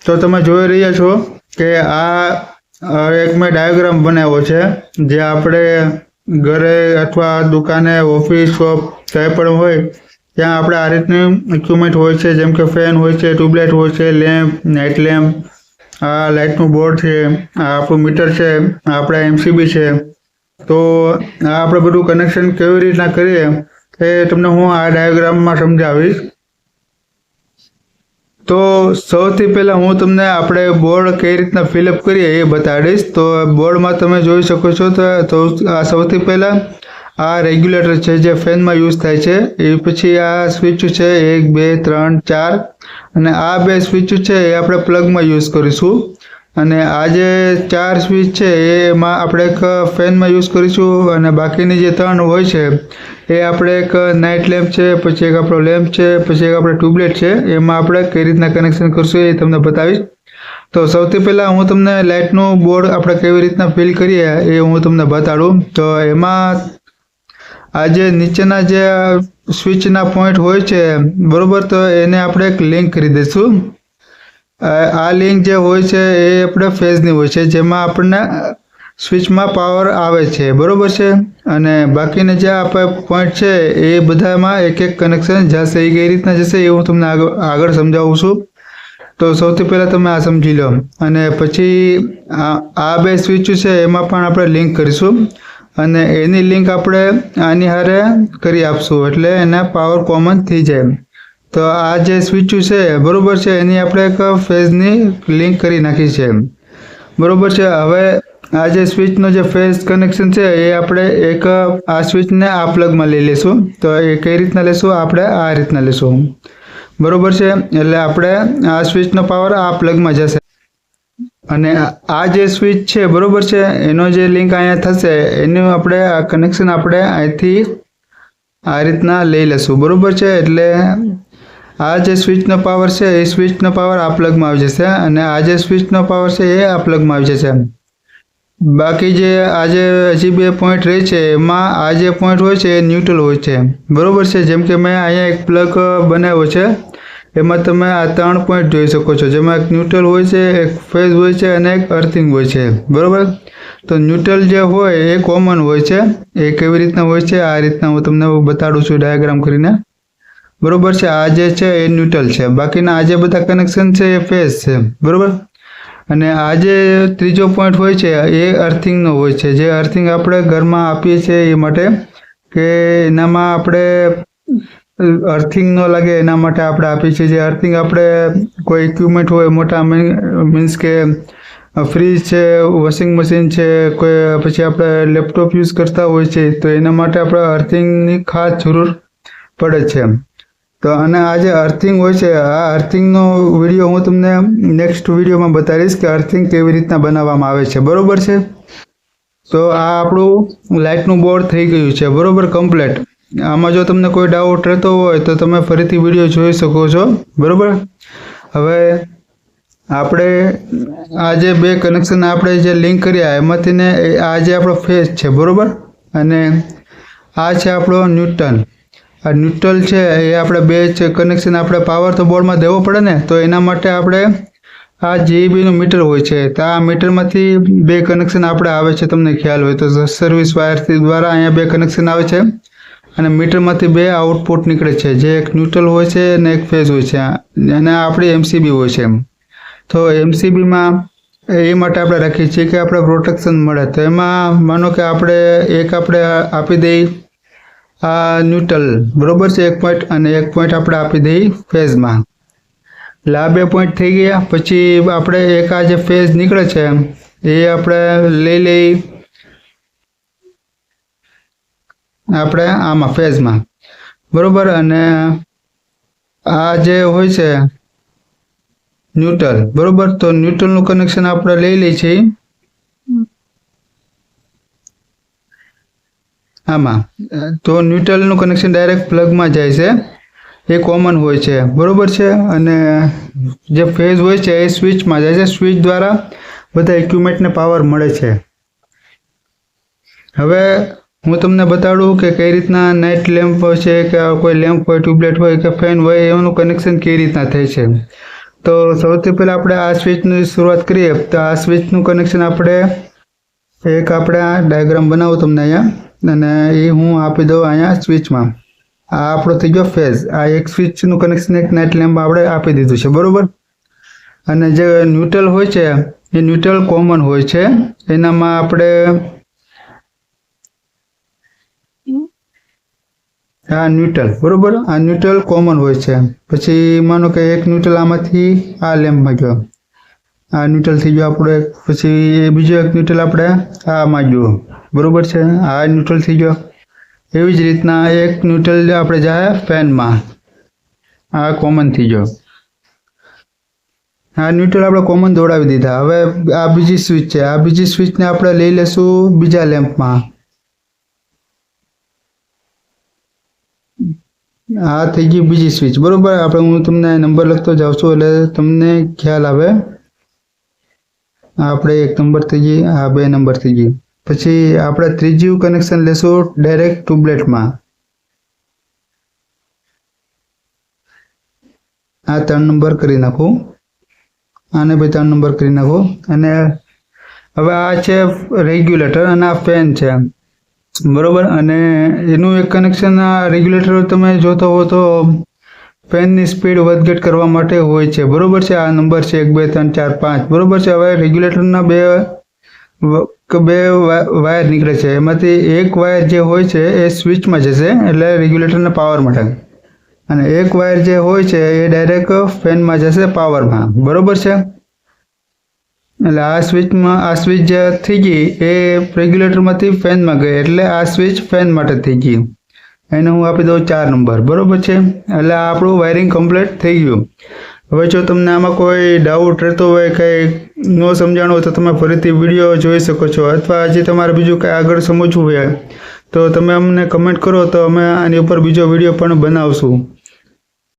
તો તમે જોઈ રહ્યા છો કે આ એક મેં ડાયાગ્રામ બનાવ્યો છે જે આપણે ઘરે અથવા દુકાને ઓફિસ શોપ ક્યાંય પણ હોય ત્યાં આપણે આ રીતનું ઇક્વિપમેન્ટ હોય છે, જેમ કે ફેન હોય છે, ટ્યુબલાઇટ હોય છે, લેમ્પ, નાઇટ લેમ્પ, આ લાઇટનું બોર્ડ છે, આ આપણું મીટર છે, આ આપણા એમસીબી છે. તો આ આપણે બધું કનેક્શન કેવી રીતના કરીએ એ તમને હું આ ડાયાગ્રામમાં સમજાવીશ. તો સૌથી પહેલાં હું તમને આપણે બોર્ડ કઈ રીતના ફિલઅપ કરીએ એ બતાડીશ. તો બોર્ડમાં તમે જોઈ શકો છો તો આ સૌથી પહેલાં આ રેગ્યુલેટર છે જે ફેનમાં યુઝ થાય છે. એ પછી આ સ્વિચ છે 1 2 3 4 અને આ બે સ્વિચ છે એ આપણે પ્લગમાં યુઝ કરીશું. અને આ જે 4 સ્વિચ છે એમાં આપણે એક ફેનમાં યુઝ કરીશું અને બાકીની જે 3 હોય છે એ આપણે એક નાઇટ લેમ્પ છે, પછી એક આપણો લેમ્પ છે, પછી એક આપણે ટ્યુબલાઇટ છે, એમાં આપણે કઈ રીતના કનેક્શન કરશું એ તમને બતાવીશ. તો સૌથી પહેલાં હું તમને લાઇટનું બોર્ડ આપણે કેવી રીતના ફિલ કરીએ એ હું તમને બતાડું. તો એમાં આ જે નીચેના જે સ્વિચના પોઈન્ટ હોય છે બરોબર, તો એને આપણે એક લિંક કરી દઈશું. આ લિંક જે હોય છે એ આપણે ફેઝની હોય છે, જેમાં આપણને સ્વિચમાં પાવર આવે છે બરોબર છે. અને બાકીના જે આપણે પોઈન્ટ છે એ બધામાં એક એક કનેક્શન જશે. એ કઈ રીતના જશે એ હું તમને આગળ સમજાવું છું. તો સૌથી પહેલાં તમે આ સમજી લો અને પછી આ બે સ્વિચ છે એમાં પણ આપણે લિંક કરીશું અને એની લિંક આપણે આની હારે કરી આપશું એટલે એને પાવર કોમન થઈ જાય. તો આ જે સ્વિચ છે બરોબર છે એની આપણે એક ફેઝની લિંક કરી નાખી છે બરોબર છે. હવે આ જે સ્વિચનો જે ફેઝ કનેક્શન છે એ આપણે એક આ સ્વિચને આ પ્લગમાં લઈ લઈશું. તો એ કઈ રીતના લેશું, આપણે આ રીતના લેશું બરોબર છે. એટલે આપણે આ સ્વિચનો પાવર આ પ્લગમાં જશે અને આ જે સ્વિચ છે બરોબર છે એનો જે લિંક અહીંયા થશે એનું આપણે આ કનેક્શન આપણે અહીંથી આ રીતના લઈ લેશું બરોબર છે. એટલે આ જે સ્વિચનો પાવર છે એ સ્વિચનો પાવર આ પ્લગમાં આવી જશે અને આ જે સ્વિચનો પાવર છે એ આ પ્લગમાં આવી જશે. બાકી જે આ જે હજી બે પોઈન્ટ રહે છે એમાં આ જે પોઈન્ટ હોય છે એ ન્યુટ્રલ હોય છે બરોબર છે. જેમ કે મેં અહીંયા એક પ્લગ બનાવ્યો છે એમાં તમે આ 3 પોઈન્ટ જોઈ શકો છો, જેમાં એક ન્યુટ્રલ હોય છે, એક ફેઝ હોય છે અને એક અર્થિંગ હોય છે બરોબર. તો ન્યુટ્રલ જે હોય એ કોમન હોય છે. એ કેવી રીતના હોય છે આ રીતના હું તમને બતાડું છું ડાયાગ્રામ કરીને બરોબર છે. આ જે છે એ ન્યુટ્રલ છે, બાકીના આ જે બધા કનેક્શન છે એ ફેઝ છે બરોબર. અને આ જે ત્રીજો પોઈન્ટ હોય છે એ અર્થિંગનો હોય છે, જે અર્થિંગ આપણે ઘરમાં આપીએ છીએ એ માટે કે એનામાં આપણે અર્થિંગ ન લાગે એના માટે આપણે આપીએ છીએ. જે અર્થિંગ આપણે કોઈ ઇક્વિપમેન્ટ હોય મોટા મીન્સ કે ફ્રીજ છે, વોશિંગ મશીન છે, કોઈ પછી આપણે લેપટોપ યુઝ કરતા હોય છે તો એના માટે આપણે અર્થિંગની ખાસ જરૂર પડે છે. તો અને આ જે અર્થિંગ હોય છે આ અર્થિંગનો વિડીયો હું તમને નેક્સ્ટ વિડીયોમાં બતાવીશ કે અર્થિંગ કેવી રીતના બનાવવામાં આવે છે બરોબર છે. તો આ આપણું લાઇટનું બોર્ડ થઈ ગયું છે બરોબર કમ્પ્લીટ. આમાં જો તમને કોઈ ડાઉટ રહેતો હોય તો તમે ફરીથી વિડીયો જોઈ શકો છો બરોબર. હવે આપણે આ જે બે કનેક્શન આપણે જે લિંક કર્યા એમાંથી ને આ જે આપણો ફેઝ છે બરોબર અને આ છે આપણો ન્યુટ્રલ. આ ન્યુટ્રલ છે એ આપણે બે કનેક્શન આપણે પાવર તો બોર્ડમાં દેવો પડે ને, તો એના માટે આપણે આ જીઈબીનું મીટર હોય છે તો આ મીટરમાંથી બે કનેક્શન આપણે આવે છે. તમને ખ્યાલ હોય તો સર્વિસ વાયરથી દ્વારા અહીંયા બે કનેક્શન આવે છે અને મીટરમાંથી બે આઉટપુટ નીકળે છે, જે એક ન્યુટ્રલ હોય છે અને એક ફેઝ હોય છે અને આપણી એમસીબી હોય છે. તો એમસીબીમાં એ માટે આપણે રાખીએ છીએ કે આપણે પ્રોટેક્શન મળે. તો એમાં માનો કે આપણે આપણે આપી દઈએ આ ન્યુટ્રલ બરોબર છે એક પોઈન્ટ અને એક પોઈન્ટ આપણે આપી દઈએ ફેઝમાં. એટલે આ બે પોઈન્ટ થઈ ગયા. પછી આપણે એક આ જે ફેઝ નીકળે છે એ આપણે લઈ લઈ આપણે આમાં ફેઝમાં બરોબર. અને આ જે હોય છે ન્યુટ્રલ બરોબર, તો ન્યુટ્રલનું કનેક્શન આપણે લઈ લઈએ છીએ આમાં. તો ન્યુટ્રલનું કનેક્શન ડાયરેક્ટ પ્લગમાં જાય છે, એ કોમન હોય છે બરોબર છે. અને જે ફેઝ હોય છે એ સ્વિચમાં જાય છે, સ્વિચ દ્વારા બધા ઇક્વિપમેન્ટને પાવર મળે છે. હવે હું તમને બતાડું કે કઈ રીતના નાઇટ લેમ્પ હોય છે કે કોઈ લેમ્પ હોય, ટ્યુબલાઇટ હોય કે ફેન હોય એનું કનેક્શન કઈ રીતના થાય છે. તો સૌથી પહેલાં આપણે આ સ્વિચની શરૂઆત કરીએ. તો આ સ્વિચનું કનેક્શન આપણે આ ડાયાગ્રામ બનાવું તમને અહીંયા, અને એ હું આપી દઉં અહીંયા સ્વિચમાં. આ આપણો થઈ ગયો ફેઝ. આ એક સ્વિચનું કનેક્શન એક નાઇટ લેમ્પ આપણે આપી દીધું છે, બરાબર. અને જે ન્યુટ્રલ હોય છે એ ન્યુટ્રલ કોમન હોય છે. એનામાં આપણે આ ન્યુટ્રલ, બરાબર, આ ન્યુટ્રલ કોમન હોય છે. પછી માનો કે એક ન્યુટ્રલ આમાંથી આ લેમ્પમાં ગયો, આ ન્યુટ્રલ થઈ ગયો આપણો એક. પછી બીજો એક ન્યુટ્રલ આપણે આમાં ગયો, બરાબર છે, આ ન્યુટ્રલ થઈ ગયો. એવી જ રીતના એક ન્યુટ્રલ આપણે જાય ફેનમાં, આ કોમન થઈ ગયો. આ ન્યુટ્રલ આપણે કોમન દોડાવી દીધા. હવે આ બીજી સ્વિચ છે, આ બીજી સ્વિચને આપણે લઈ લેશું બીજા લેમ્પમાં. આ થઈ ગઈ બીજી સ્વિચ, બરોબર. આપણે હું તમને નંબર લખતો જાઉં છું એટલે તમને ખ્યાલ આવે. આપણે 1 નંબર થઈ ગઈ, આ 2 નંબર થઈ ગઈ. પછી આપણે ત્રીજું કનેક્શન લેશું ડાયરેક્ટ ટ્યુબલાઇટમાં. આ 3 નંબર કરી નાખું, આને ભાઈ 3 નંબર કરી નાખો. અને હવે આ છે રેગ્યુલેટર અને આ ફેન છે, બરોબર. અને એનું એક કનેક્શન, આ રેગ્યુલેટર તમે જોતો હો તો ફેનની સ્પીડ વધઘટ કરવા માટે હોય છે, બરોબર છે. આ નંબર છે 1 2 3 4 5, બરોબર છે. હવે રેગ્યુલેટરના બે વાયર નીકળે છે, એમાંથી એક વાયર જે હોય છે એ સ્વિચમાં જશે એટલે રેગ્યુલેટરના પાવર માટે, અને એક વાયર જે હોય છે એ ડાયરેક્ટ ફેનમાં જશે પાવરમાં, બરોબર છે. એટલે આ સ્વિચ જે થઈ ગઈ એ રેગ્યુલેટરમાંથી ફેનમાં ગઈ, એટલે આ સ્વિચ ફેન માટે થઈ ગઈ. એને હું આપી દઉં 4 નંબર, બરોબર છે. એટલે આપણું વાયરિંગ કમ્પ્લીટ થઈ ગયું. હવે જો તમને આમાં કોઈ ડાઉટ રહેતો હોય, કંઈ ન સમજાણું હોય તો તમે ફરીથી વિડીયો જોઈ શકો છો, અથવા હજી તમારે બીજું કંઈ આગળ સમજવું હોય તો તમે અમને કમેન્ટ કરો તો અમે આની ઉપર બીજો વિડીયો પણ બનાવશું.